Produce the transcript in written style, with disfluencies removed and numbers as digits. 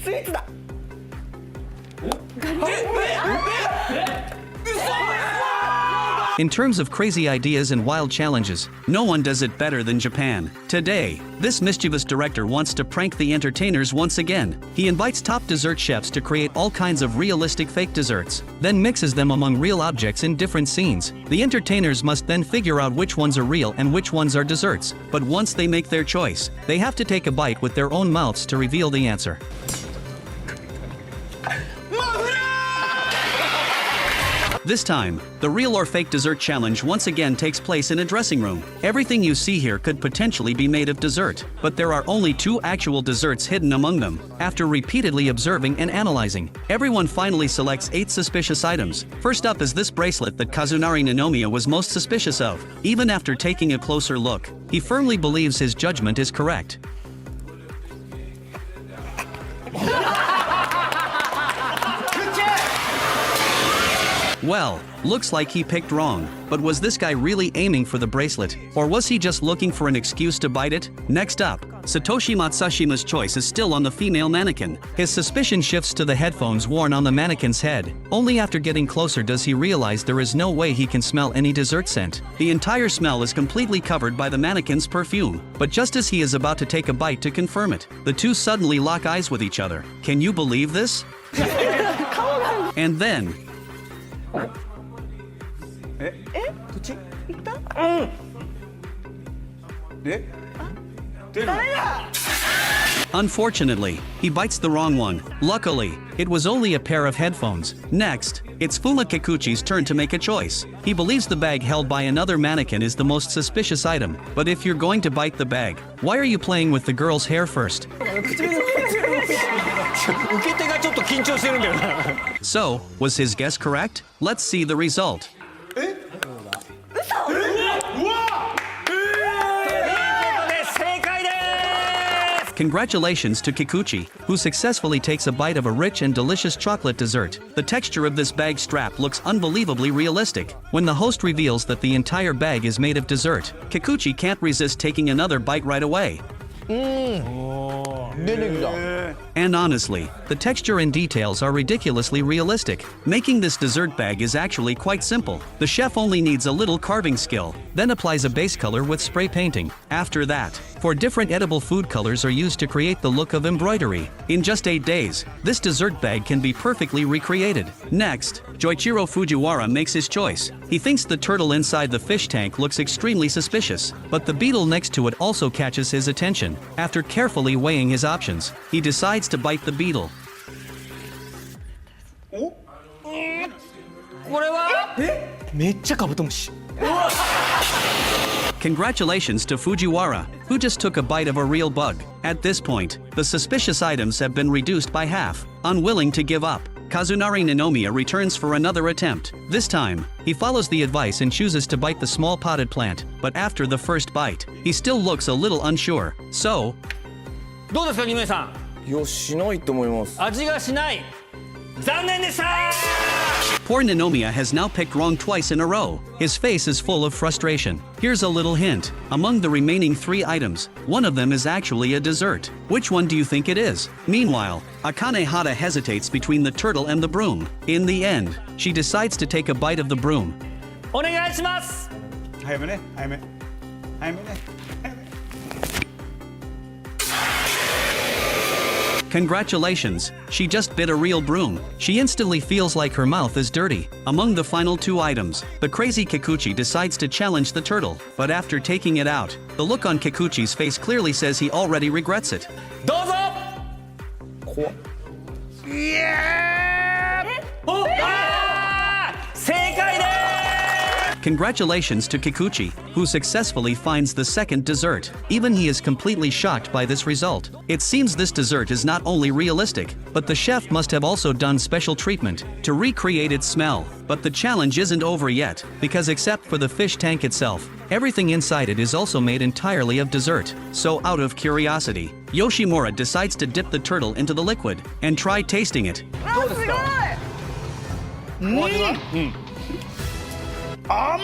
スイーツだ。In terms of crazy ideas and wild challenges, no one does it better than Japan. Today, this mischievous director wants to prank the entertainers once again. He invites top dessert chefs to create all kinds of realistic fake desserts, then mixes them among real objects in different scenes. The entertainers must then figure out which ones are real and which ones are desserts. But once they make their choice, they have to take a bite with their own mouths to reveal the answer. This time, the real or fake dessert challenge once again takes place in a dressing room. Everything you see here could potentially be made of dessert, but there are only 2 actual desserts hidden among them. After repeatedly observing and analyzing, everyone finally selects 8 suspicious items. First up is this bracelet that Kazunari Ninomiya was most suspicious of. Even after taking a closer look, he firmly believes his judgment is correct. Well, looks like he picked wrong. But was this guy really aiming for the bracelet? Or was he just looking for an excuse to bite it? Next up, Satoshi Matsushima's choice is still on the female mannequin. His suspicion shifts to the headphones worn on the mannequin's head. Only after getting closer does he realize there is no way he can smell any dessert scent. The entire smell is completely covered by the mannequin's perfume. But just as he is about to take a bite to confirm it, the two suddenly lock eyes with each other. Can you believe this? And then... Unfortunately, he bites the wrong one. Luckily, it was only a pair of headphones. Next, it's Fuma Kikuchi's turn to make a choice. He believes the bag held by another mannequin is the most suspicious item. But if you're going to bite the bag, why are you playing with the girl's hair first? So, was his guess correct? Let's see the result. Congratulations to Kikuchi, who successfully takes a bite of a rich and delicious chocolate dessert. The texture of this bag strap looks unbelievably realistic. When the host reveals that the entire bag is made of dessert, Kikuchi can't resist taking another bite right away. And honestly, the texture and details are ridiculously realistic. Making this dessert bag is actually quite simple. The chef only needs a little carving skill, then applies a base color with spray painting. After that, 4 different edible food colors are used to create the look of embroidery. In just 8 days, this dessert bag can be perfectly recreated. Next, Joichiro Fujiwara makes his choice. He thinks the turtle inside the fish tank looks extremely suspicious, but the beetle next to it also catches his attention. After carefully weighing his options, he decides to bite the beetle. Congratulations to Fujiwara, who just took a bite of a real bug. At this point, the suspicious items have been reduced by half. Unwilling to give up, Kazunari Ninomiya returns for another attempt. This time, he follows the advice and chooses to bite the small potted plant, but after the first bite, he still looks a little unsure. So... どうですか、二名さん。いや、しないと思います。味がしない。残念でした。 Poor Ninomiya has now picked wrong twice in a row. His face is full of frustration. Here's a little hint. Among the remaining 3 items, one of them is actually a dessert. Which one do you think it is? Meanwhile, Akane Hata hesitates between the turtle and the broom. In the end, she decides to take a bite of the broom. お願いします。早めね、早め。早めね。 Congratulations, she just bit a real broom. She instantly feels like her mouth is dirty. Among the final 2 items, the crazy Kikuchi decides to challenge the turtle. But after taking it out, the look on Kikuchi's face clearly says he already regrets it. どうぞ。正解です。 Congratulations to Kikuchi, who successfully finds the second dessert. Even he is completely shocked by this result. It seems this dessert is not only realistic, but the chef must have also done special treatment to recreate its smell. But the challenge isn't over yet, because except for the fish tank itself, everything inside it is also made entirely of dessert. So out of curiosity, Yoshimura decides to dip the turtle into the liquid and try tasting it. 甘い